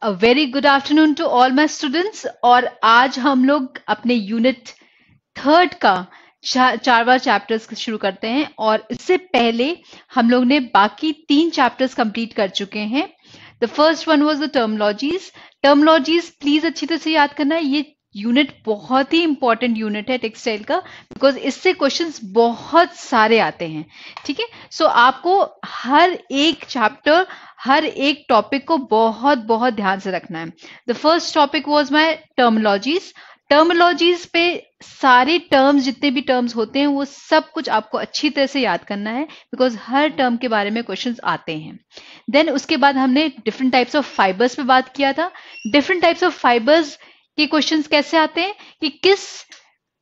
A very good afternoon to all my students. और आज हम लोग अपने यूनिट थर्ड का चारवा चैप्टर्स शुरू करते हैं। और इससे पहले हम लोग ने बाकी 3 चैप्टर्स कंप्लीट कर चुके हैं। The first one was the terminologies. Terminologies please अच्छी तरह से याद करना है। ये यूनिट बहुत ही इंपॉर्टेंट यूनिट है टेक्सटाइल का, बिकॉज इससे क्वेश्चंस बहुत सारे आते हैं। ठीक है, सो आपको हर एक चैप्टर, हर एक टॉपिक को बहुत बहुत ध्यान से रखना है। The first topic was my terminologies. Terminologies पे सारे टर्म्स, जितने भी टर्म्स होते हैं, वो सब कुछ आपको अच्छी तरह से याद करना है, बिकॉज हर टर्म के बारे में क्वेश्चंस आते हैं। देन उसके बाद हमने डिफरेंट टाइप्स ऑफ फाइबर्स पे बात किया था। डिफरेंट टाइप्स ऑफ फाइबर्स के क्वेश्चंस कैसे आते हैं कि किस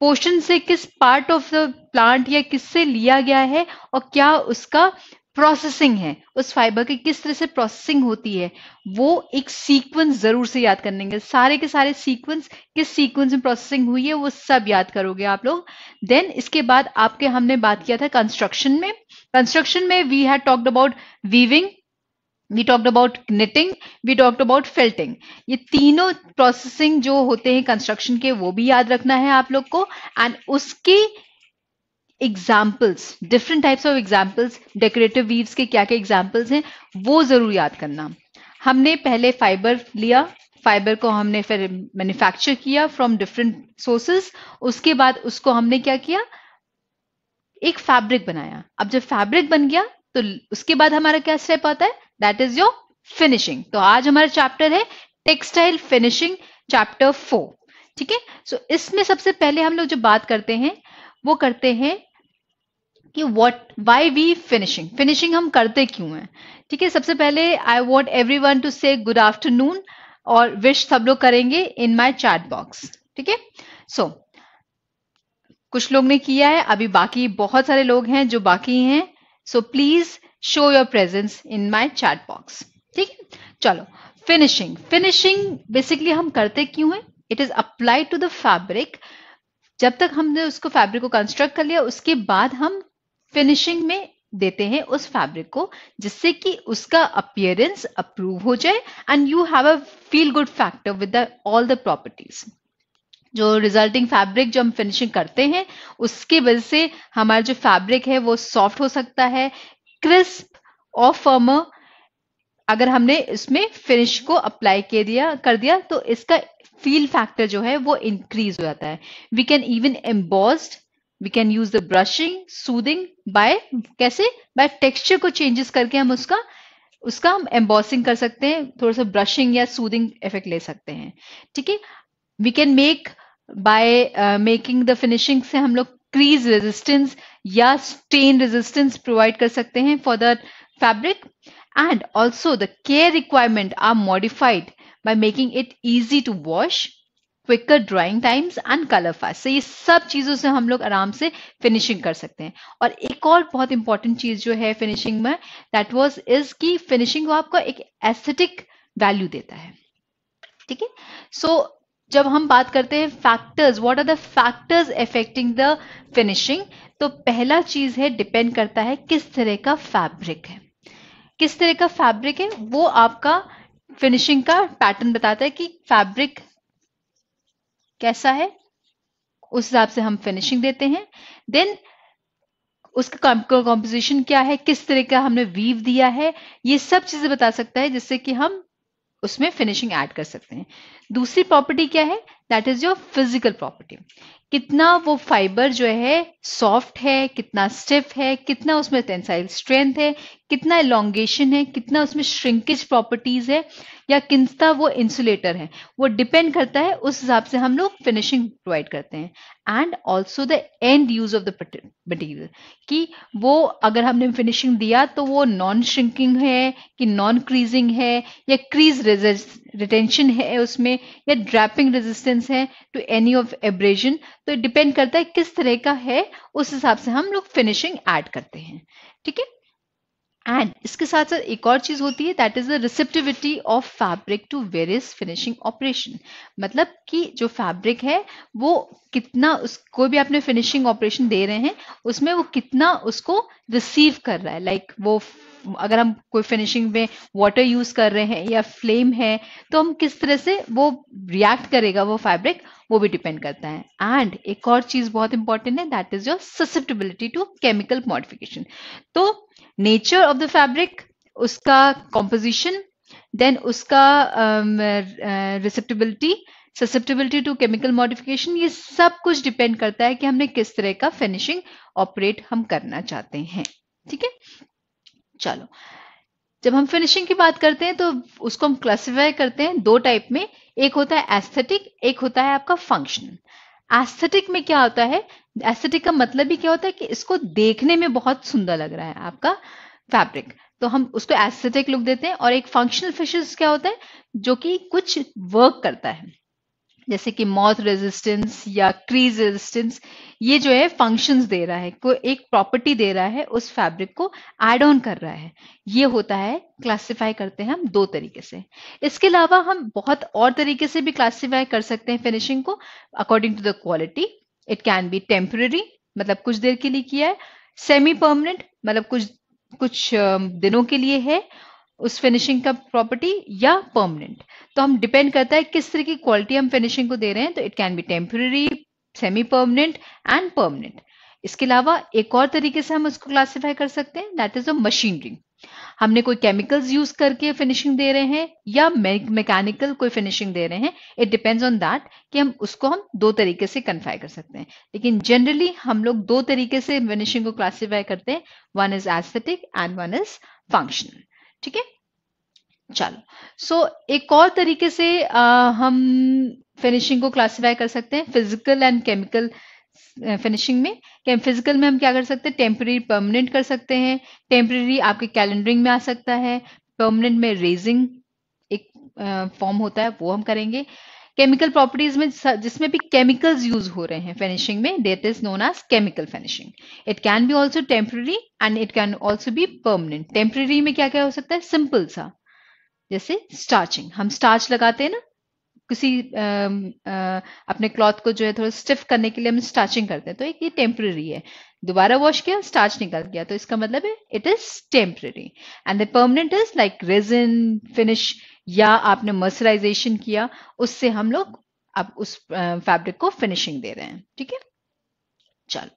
पोर्शन से, किस पार्ट ऑफ द प्लांट या किससे लिया गया है और क्या उसका प्रोसेसिंग है, उस फाइबर की किस तरह से प्रोसेसिंग होती है, वो एक सीक्वेंस जरूर से याद करनेंगे। सारे के सारे सीक्वेंस, किस सीक्वेंस में प्रोसेसिंग हुई है, वो सब याद करोगे आप लोग। देन इसके बाद आपके हमने बात किया था कंस्ट्रक्शन में। कंस्ट्रक्शन में we had talked about weaving, we talked about knitting, we talked about felting। ये तीनों प्रोसेसिंग जो होते हैं कंस्ट्रक्शन के, वो भी याद रखना है आप लोग को। एंड उसके examples, different types of examples, decorative weaves के क्या क्या एग्जाम्पल्स हैं, वो जरूर याद करना। हमने पहले फाइबर लिया, फाइबर को हमने फिर मैन्युफैक्चर किया फ्रॉम डिफरेंट सोर्सेस। उसके बाद उसको हमने क्या किया, एक फैब्रिक बनाया। अब जब फैब्रिक बन गया तो उसके बाद हमारा क्या स्टेप आता है, दैट इज योर फिनिशिंग। तो आज हमारा चैप्टर है टेक्सटाइल फिनिशिंग, चैप्टर 4। ठीक है, सो इसमें सबसे पहले हम लोग जो बात करते हैं वो करते हैं कि वाई वी फिनिशिंग, फिनिशिंग हम करते क्यों हैं। ठीक है, सबसे पहले आई वॉन्ट एवरीवन टू से गुड आफ्टरनून, और विश सब लोग करेंगे इन माई चैट बॉक्स। ठीक है, सो कुछ लोग ने किया है, अभी बाकी बहुत सारे लोग हैं जो बाकी हैं। So please show your presence in my chat box. ठीक है, चलो फिनिशिंग। फिनिशिंग बेसिकली हम करते क्यों हैं, it is applied to the fabric. जब तक हमने उसको फैब्रिक को कंस्ट्रक्ट कर लिया, उसके बाद हम फिनिशिंग में देते हैं उस फैब्रिक को, जिससे कि उसका अपीयरेंस अप्रूव हो जाए and you have a feel good factor with all the properties. जो रिजल्टिंग फैब्रिक जो हम फिनिशिंग करते हैं, उसकी वजह से हमारा जो फैब्रिक है वो सॉफ्ट हो सकता है, क्रिस्प और फर्मर। अगर हमने इसमें फिनिश को अप्लाई कर दिया तो इसका फील फैक्टर जो है वो इंक्रीज हो जाता है। We can even embossed, we can use the brushing, soothing, by कैसे, बाय टेक्सचर को चेंजेस करके हम उसका हम एम्बॉसिंग कर सकते हैं, थोड़ा सा ब्रशिंग या सूदिंग इफेक्ट ले सकते हैं। ठीक है, we can make by making the finishing से हम लोग क्रीज रेजिस्टेंस या स्टेन रेजिस्टेंस प्रोवाइड कर सकते हैं for the fabric. And also the care requirement are modified by making it easy to wash, quicker drying times and color fast। ये सब चीजों से हम लोग आराम से फिनिशिंग कर सकते हैं। और एक और बहुत इंपॉर्टेंट चीज जो है फिनिशिंग में, दैट वाज इज की फिनिशिंग को आपको एक एस्थेटिक वैल्यू देता है। ठीक है, सो जब हम बात करते हैं factors, what are the factors affecting the finishing, तो पहला चीज है, डिपेंड करता है किस तरह का फैब्रिक है। किस तरह का फैब्रिक है वो आपका फिनिशिंग का पैटर्न बताता है कि फैब्रिक कैसा है, उस हिसाब से हम फिनिशिंग देते हैं। देन उसका कॉम्पोजिशन क्या है, किस तरह का हमने वीव दिया है, ये सब चीजें बता सकता है, जिससे कि हम उसमें फिनिशिंग ऐड कर सकते हैं। दूसरी प्रॉपर्टी क्या है, that is your physical property. कितना वो फाइबर जो है सॉफ्ट है, कितना स्टिफ है, कितना उसमें टेंसाइल स्ट्रेंथ है, कितना इलोंगेशन है, कितना उसमें श्रिंकेज प्रॉपर्टीज है, या कितना वो इंसुलेटर है, वो डिपेंड करता है। उस हिसाब से हम लोग फिनिशिंग प्रोवाइड करते हैं। And also the end use of the material, कि वो अगर हमने फिनिशिंग दिया तो वो नॉन श्रिंकिंग है कि नॉन क्रीजिंग है, या क्रीज रिटेंशन है उसमें, या ड्रैपिंग रेजिस्टेंस है टू एनी ऑफ एब्रेजन। तो डिपेंड करता है किस तरह का है, उस हिसाब से हम लोग फिनिशिंग ऐड करते हैं। ठीक है, एंड इसके साथ साथ एक और चीज होती है, that is the receptivity of fabric to various finishing operation. मतलब कि जो फैब्रिक है वो कितना, कोई भी आपने फिनिशिंग ऑपरेशन दे रहे हैं उसमें वो कितना उसको रिसीव कर रहा है, लाइक वो अगर हम कोई फिनिशिंग में वाटर यूज कर रहे हैं या फ्लेम है, तो हम किस तरह से वो रिएक्ट करेगा वो फैब्रिक, वो भी डिपेंड करता है। एंड एक और चीज बहुत इंपॉर्टेंट है, that is your susceptibility to chemical modification. तो नेचर ऑफ द फैब्रिक, उसका कॉम्पोजिशन, देन उसका receptibility, susceptibility to chemical modification, ये सब कुछ डिपेंड करता है कि हमने किस तरह का फिनिशिंग ऑपरेट हम करना चाहते हैं। ठीक है, चलो जब हम फिनिशिंग की बात करते हैं तो उसको हम क्लासिफाई करते हैं दो टाइप में, एक होता है एस्थेटिक, एक होता है आपका फंक्शनल। एस्थेटिक में क्या होता है, एस्थेटिक का मतलब ही क्या होता है कि इसको देखने में बहुत सुंदर लग रहा है आपका फैब्रिक, तो हम उसको एस्थेटिक लुक देते हैं। और एक फंक्शनल फिनिश क्या होता है, जो कि कुछ वर्क करता है, जैसे कि मॉथ रेजिस्टेंस या क्रीज रेजिस्टेंस, ये जो है फंक्शंस दे रहा है, कोई एक प्रॉपर्टी दे रहा है, उस फैब्रिक को ऐड ऑन कर रहा है, ये होता है। क्लासिफाई करते हैं हम दो तरीके से। इसके अलावा हम बहुत और तरीके से भी क्लासिफाई कर सकते हैं फिनिशिंग को, according to the quality. It can be temporary, मतलब कुछ देर के लिए किया है, सेमी परमानेंट, मतलब कुछ कुछ दिनों के लिए है उस फिनिशिंग का प्रॉपर्टी, या परमानेंट। तो हम डिपेंड करता है किस तरह की क्वालिटी हम फिनिशिंग को दे रहे हैं, तो it can be temporary, semi permanent and permanent. इसके अलावा एक और तरीके से हम उसको क्लासिफाई कर सकते हैं, दैट इज अ मशीनरी। हमने कोई केमिकल्स यूज करके फिनिशिंग दे रहे हैं या मैकेनिकल कोई फिनिशिंग दे रहे हैं, इट डिपेंड्स ऑन दैट कि हम उसको हम दो तरीके से कन्फाई कर सकते हैं। लेकिन जनरली हम लोग दो तरीके से फिनिशिंग को क्लासिफाई करते हैं, one is aesthetic and one is functional. ठीक है, चलो सो एक और तरीके से हम फिनिशिंग को क्लासिफाई कर सकते हैं फिजिकल एंड केमिकल फिनिशिंग में। फिजिकल में हम क्या कर सकते हैं, टेम्पररी परमानेंट कर सकते हैं। टेम्पररी आपके कैलेंडरिंग में आ सकता है, परमानेंट में रेजिंग एक फॉर्म होता है, वो हम करेंगे। केमिकल प्रॉपर्टीज में जिसमें भी केमिकल्स यूज हो रहे हैं फिनिशिंग में, that is known as chemical finishing. It can be also temporary and it can also be permanent. Temporary में क्या क्या हो सकता है, सिंपल सा, जैसे स्टार्चिंग, हम स्टार्च लगाते हैं ना किसी अपने क्लॉथ को जो है थोड़ा स्टिफ करने के लिए हम स्टार्चिंग करते हैं, तो एक ये टेम्पररी है, दोबारा वॉश किया स्टार्च निकल गया, तो इसका मतलब है it is temporary. And the permanent is like resin finish, या आपने मर्सराइजेशन किया, उससे हम लोग अब उस फैब्रिक को फिनिशिंग दे रहे हैं। ठीक है, चलो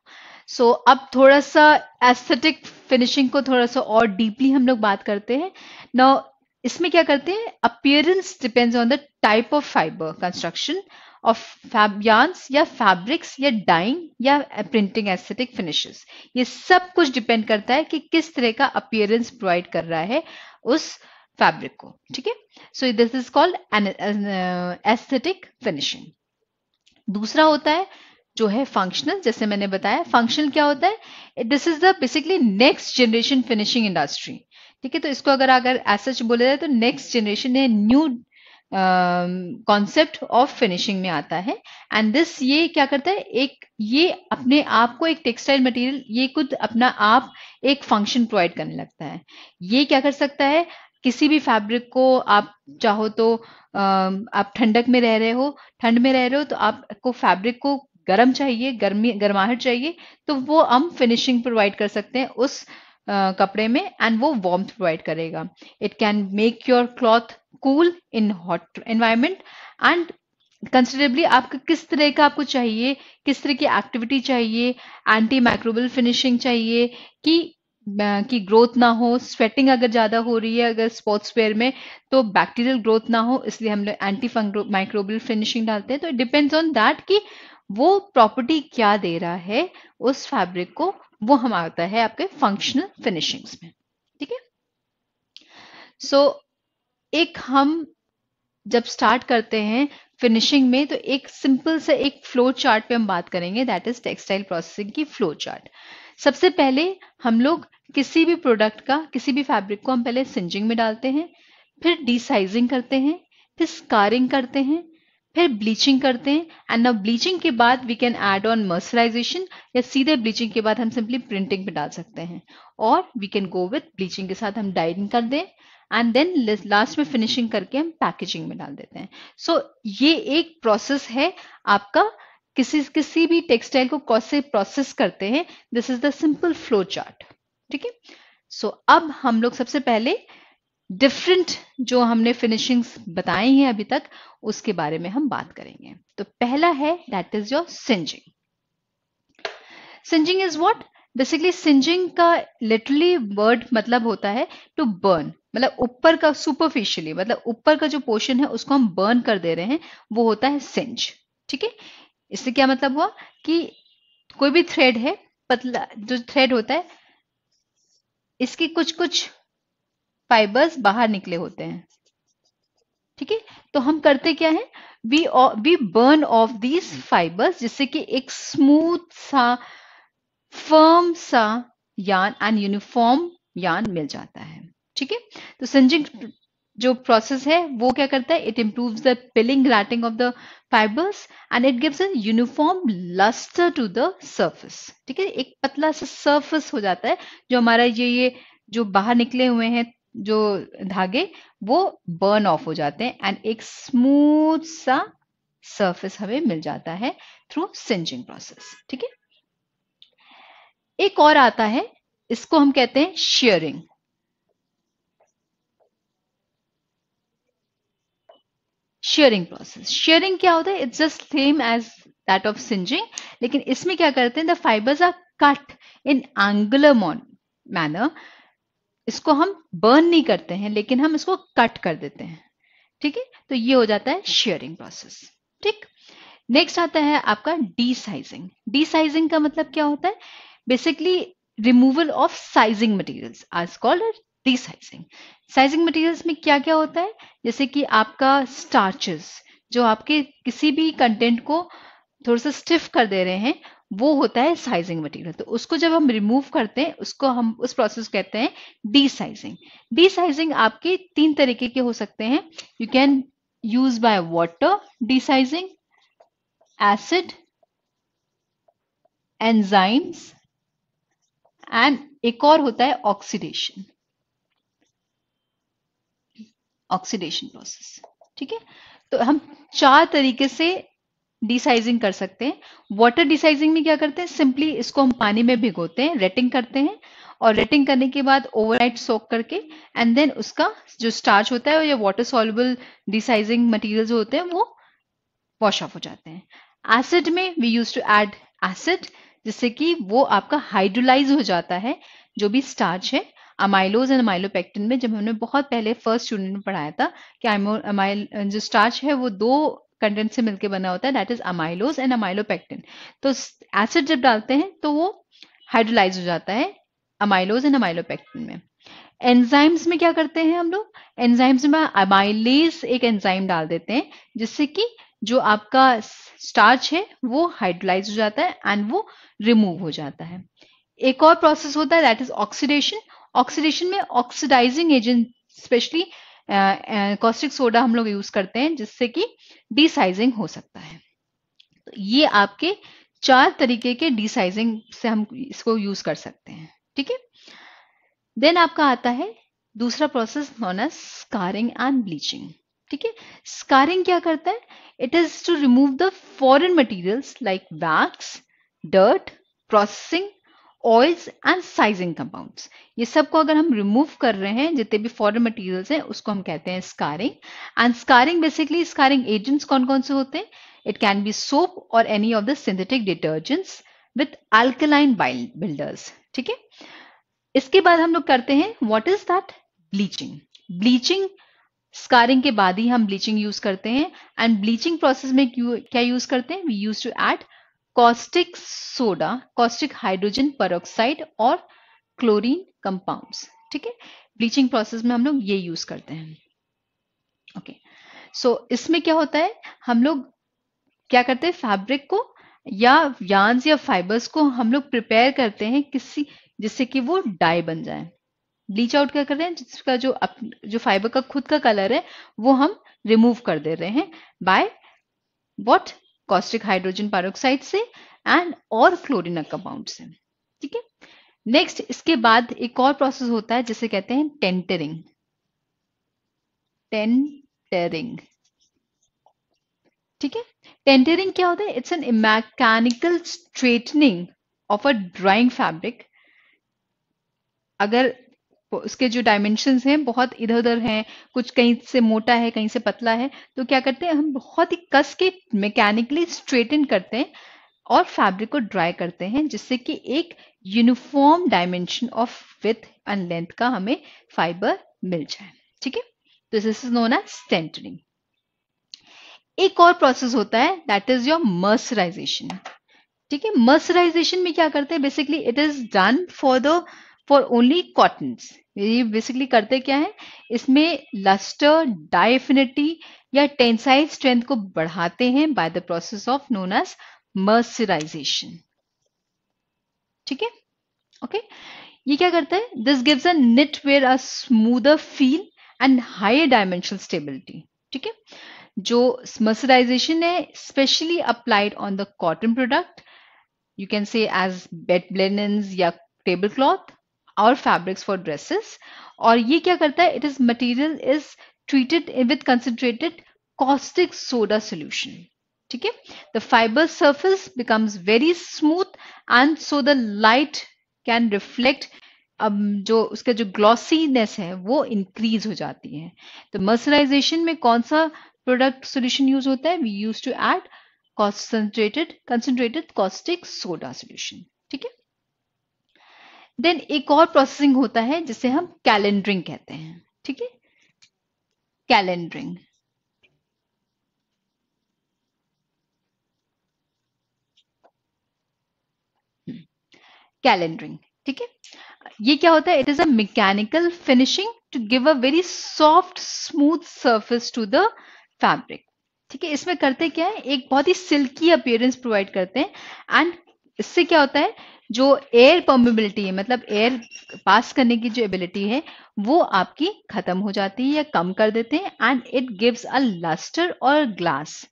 सो अब थोड़ा सा एस्थेटिक फिनिशिंग को थोड़ा सा और डीपली हम लोग बात करते हैं। नाउ इसमें क्या करते हैं, appearance depends on the type of fibre, construction of yarns या फैब्रिक्स या डाइंग या प्रिंटिंग एस्थेटिक फिनिशेस, ये सब कुछ डिपेंड करता है कि किस तरह का अपीयरेंस प्रोवाइड कर रहा है उस फैब्रिक को। ठीक है, so this is called aesthetic finishing. दूसरा होता है जो है फंक्शनल, जैसे मैंने बताया फंक्शनल क्या होता है, this is the basically next generation finishing industry. ठीक है, तो इसको अगर अगर सच बोला जाए तो नेक्स्ट जनरेशन है, न्यू कॉन्सेप्ट ऑफ फिनिशिंग में आता है। एंड दिस ये क्या करता है, एक ये अपने आप को एक टेक्सटाइल मटेरियल ये खुद अपना आप एक फंक्शन प्रोवाइड करने लगता है। ये क्या कर सकता है, किसी भी फैब्रिक को आप चाहो तो आप ठंडक में रह रहे हो, ठंड में रह रहे हो, तो आपको फैब्रिक को गर्म चाहिए, गर्माहट चाहिए, तो वो हम फिनिशिंग प्रोवाइड कर सकते हैं उस कपड़े में, एंड वो वार्मथ प्रोवाइड करेगा। It can make your cloth cool in hot environment and considerably आपको किस तरह का आपको चाहिए, किस तरह की एक्टिविटी चाहिए, एंटी माइक्रोबियल फिनिशिंग चाहिए कि ग्रोथ ना हो, स्वेटिंग अगर ज्यादा हो रही है अगर स्पोर्ट्स वेयर में तो बैक्टीरियल ग्रोथ ना हो, इसलिए हम लोग एंटी माइक्रोबियल फिनिशिंग डालते हैं। तो इट डिपेंड्स ऑन दैट कि वो प्रॉपर्टी क्या दे रहा है उस फैब्रिक को, वो हम आता है आपके फंक्शनल फिनिशिंग्स में। ठीक है, सो एक हम जब स्टार्ट करते हैं फिनिशिंग में तो एक सिंपल से एक फ्लो चार्ट पे हम बात करेंगे, दैट इज टेक्सटाइल प्रोसेसिंग की फ्लो चार्ट। सबसे पहले हम लोग किसी भी प्रोडक्ट का, किसी भी फैब्रिक को हम पहले सिंजिंग में डालते हैं, फिर डीसाइजिंग करते हैं, फिर स्कारिंग करते हैं, फिर ब्लीचिंग करते हैं। एंड नाउ ब्लीचिंग के बाद we can add on mercerisation, या सीधे ब्लीचिंग के बाद हम सिंपली प्रिंटिंग पे डाल सकते हैं, और we can go with bleaching के साथ हम डाइंग कर दें, एंड देन लास्ट में फिनिशिंग करके हम पैकेजिंग में डाल देते हैं। सो ये एक प्रोसेस है आपका, किसी भी टेक्सटाइल को कैसे प्रोसेस करते हैं, this is the simple flow chart. ठीक है, सो अब हम लोग सबसे पहले डिफरेंट जो हमने फिनिशिंग्स बताई हैं अभी तक उसके बारे में हम बात करेंगे। तो पहला है that is your सिंजिंग। सिंजिंग is what? Basically सिंजिंग का लिटरली वर्ड मतलब होता है टू बर्न, मतलब ऊपर का सुपरफिशियली, मतलब ऊपर का जो पोर्शन है उसको हम बर्न कर दे रहे हैं, वो होता है सिंज। ठीक है, इससे क्या मतलब हुआ कि कोई भी थ्रेड है, पतला जो थ्रेड होता है, इसकी कुछ कुछ फाइबर्स बाहर निकले होते हैं। ठीक है, तो हम करते क्या है, we burn off these fibres, जिससे कि एक स्मूथ सा फर्म सा यार्न एंड यूनिफॉर्म यार्न मिल जाता है। ठीक है, तो सिंजिंग जो प्रोसेस है वो क्या करता है, it improves the pilling glazing of the fibres and it gives a uniform lustre to the surface. ठीक है, एक पतला सा सर्फेस हो जाता है, जो हमारा ये जो बाहर निकले हुए हैं जो धागे, वो बर्न ऑफ हो जाते हैं एंड एक स्मूथ सा सरफेस हमें मिल जाता है थ्रू सिंजिंग प्रोसेस। ठीक है, एक और आता है, इसको हम कहते हैं शेयरिंग। शेयरिंग प्रोसेस, शेयरिंग क्या होता है, it's just same as that of singeing, लेकिन इसमें क्या करते हैं, the fibres are cut in angular manner. इसको हम बर्न नहीं करते हैं, लेकिन हम इसको कट कर देते हैं। ठीक है, तो ये हो जाता है शेयरिंग प्रोसेस। ठीक, नेक्स्ट आता है आपका डी साइजिंग। डी साइजिंग का मतलब क्या होता है, basically removal of sizing materials आज called desizing. Sizing materials में क्या क्या होता है, जैसे कि आपका स्टार्चेस, जो आपके किसी भी कंटेंट को थोड़ा सा स्टिफ कर दे रहे हैं, वो होता है साइजिंग मटेरियल। तो उसको जब हम रिमूव करते हैं, उसको हम उस प्रोसेस कहते हैं डी साइजिंग। डी साइजिंग आपके तीन तरीके के हो सकते हैं, you can use by water D sizing, acid, enzymes and एक और होता है ऑक्सीडेशन, ऑक्सीडेशन प्रोसेस। ठीक है, तो हम चार तरीके से डिसाइजिंग कर सकते हैं। वाटर डिसाइजिंग में क्या करते हैं, सिंपली इसको हम पानी में भिगोते हैं, रेटिंग करते हैं, और रेटिंग करने के बाद ओवरनाइट सोक करके एंड देन उसका जो स्टार्च होता है या वाटर सॉल्युबल डिसाइजिंग मटेरियल जो होते हैं वो वॉश ऑफ हो जाते हैं। एसिड में we use to add acid, जिससे कि वो आपका हाइड्रोलाइज हो जाता है जो भी स्टार्च है। अमाइलोज एंड अमाइलोपेक्टिन में जब हमने बहुत पहले फर्स्ट यूनिट में पढ़ाया था कि जो स्टार्च है वो दो कंटेंट से मिलकर बना होता है, that is amylose and amylopectin. तो एसिड जब डालते हैं तो वो हाइड्रोलाइज हो जाता है अमाइलोज एंड अमाइलोपेक्टिन में। एंजाइम्स में क्या करते हैं हम लोग, एंजाइम्स में अमाइलेज एक एंजाइम डाल देते हैं, जिससे कि जो आपका स्टार्च है वो हाइड्रोलाइज हो जाता है एंड वो रिमूव हो जाता है। एक और प्रोसेस होता है दैट इज ऑक्सीडेशन। ऑक्सीडेशन में oxidising agent especially caustic soda हम लोग यूज करते हैं, जिससे कि डीसाइजिंग हो सकता है। तो ये आपके चार तरीके के डीसाइजिंग से हम इसको यूज कर सकते हैं। ठीक है, देन आपका आता है दूसरा process known as scouring and bleaching. ठीक है, स्कारिंग क्या करता है, it is to remove the foreign materials like wax, dirt, processing oils and sizing compounds. ये सबको अगर हम रिमूव कर रहे हैं, जितने भी फॉरेन मटेरियल्स हैं, उसको हम कहते हैं scarring. And scarring basically scarring agents कौन कौन से होते हैं, इट कैन बी सोप और any of the synthetic detergents with alkaline builders. ठीक है, इसके बाद हम लोग करते हैं what is that, bleaching. Bleaching scarring के बाद ही हम ब्लीचिंग यूज करते हैं। एंड ब्लीचिंग प्रोसेस में क्या यूज करते हैं, we use to add caustic soda, caustic hydrogen peroxide और क्लोरीन कंपाउंड्स। ठीक है, ब्लीचिंग प्रोसेस में हम लोग ये यूज करते हैं। ओके, सो इसमें क्या होता है, हम लोग क्या करते हैं, फैब्रिक को या यार्न्स या फाइबर्स को हम लोग प्रिपेयर करते हैं किसी, जिससे कि वो डाई बन जाए। ब्लीच आउट क्या कर रहे हैं, जिसका जो फाइबर का खुद का कलर है वो हम रिमूव कर दे रहे हैं by what, caustic hydrogen peroxide से एंड और क्लोरीन कंपाउंड से। ठीक है, नेक्स्ट इसके बाद एक और प्रोसेस होता है जिसे कहते हैं टेंटरिंग। टेंटरिंग, ठीक है, टेंटरिंग क्या होता है, it's an mechanical straightening of a drawing fabric. अगर उसके जो डायमेंशंस हैं बहुत इधर उधर हैं, कुछ कहीं से मोटा है कहीं से पतला है, तो क्या करते हैं हम बहुत ही कस के मैकेनिकली स्ट्रेटन करते हैं और फैब्रिक को ड्राई करते हैं, जिससे कि एक uniform dimension of with and length का हमें फाइबर मिल जाए। ठीक है, तो दिस इज नोन एज स्टेंटरिंग। एक और प्रोसेस होता है दैट इज योर मर्सराइजेशन। ठीक है, मर्सराइजेशन में क्या करते हैं, basically it is done for only cottons. ये बेसिकली करते क्या है, इसमें लस्टर, डाइफिनिटी या टेंसाइल स्ट्रेंथ को बढ़ाते हैं by the process of known as mercerisation. ठीक है, ओके। ये क्या करता है, this gives a knitwear a smoother feel and higher dimensional stability. ठीक है, जो मर्सराइजेशन है specially applied on the cotton product, you can say as bed linens या table cloth और fabrics for dresses। और ये क्या करता है, it is material is treated with concentrated caustic soda solution। ठीक है, the fiber surface becomes very smooth and so the light can reflect। अब जो उसका जो ग्लॉसीनेस है वो इंक्रीज हो जाती है। तो मर्सराइजेशन में कौन सा प्रोडक्ट सोल्यूशन यूज होता है, we use to add concentrated caustic soda solution। ठीक है, देन एक और प्रोसेसिंग होता है जिसे हम कैलेंडरिंग कहते हैं। ठीक है, कैलेंडरिंग। कैलेंडरिंग, ठीक है, ये क्या होता है, it is a mechanical finishing to give a very soft smooth surface to the fabric. ठीक है, इसमें करते क्या है, एक बहुत ही सिल्की अपीयरेंस प्रोवाइड करते हैं एंड इससे क्या होता है, जो एयर परमेबिलिटी है, मतलब एयर पास करने की जो एबिलिटी है वो आपकी खत्म हो जाती है या कम कर देते हैं and it gives a lustre और ग्लास।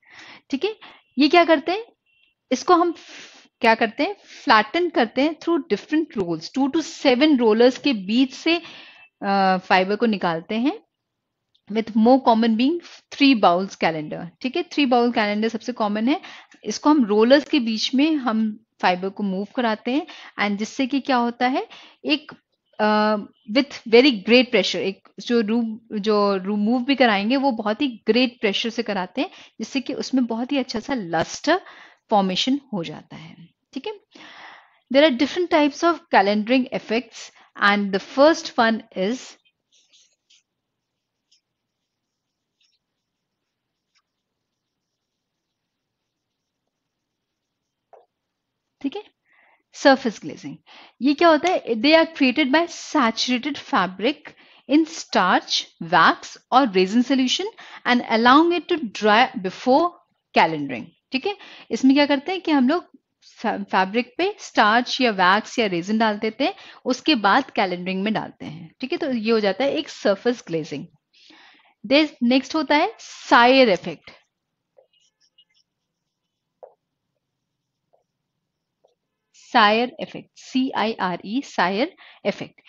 ठीक है, ये क्या करते हैं, इसको हम क्या करते हैं, फ्लैटन करते हैं through different rolls, 2 to 7 rollers के बीच से फाइबर को निकालते हैं, with more common being 3 bowls calender. ठीक है, 3 बाउल कैलेंडर सबसे कॉमन है। इसको हम रोलर्स के बीच में हम फाइबर को मूव कराते हैं एंड जिससे कि क्या होता है, एक विथ वेरी ग्रेट प्रेशर, एक जो रिमूव भी कराएंगे वो बहुत ही ग्रेट प्रेशर से कराते हैं, जिससे कि उसमें बहुत ही अच्छा सा लस्टर फॉर्मेशन हो जाता है। ठीक है, there are different types of calendering effects and the first one is, ठीक है, सरफेस ग्लेजिंग। ये क्या होता है, they are created by saturated fabric in starch, wax और resin solution and allowing it to dry before calendering. ठीक है, इसमें क्या करते हैं कि हम लोग फैब्रिक पे स्टार्च या वैक्स या रेजिन डाल देते हैं, उसके बाद कैलेंडरिंग में डालते हैं। ठीक है, तो ये हो जाता है एक सरफेस ग्लेजिंग। नेक्स्ट होता है cire effect. Cire effect, CIRE, cire effect.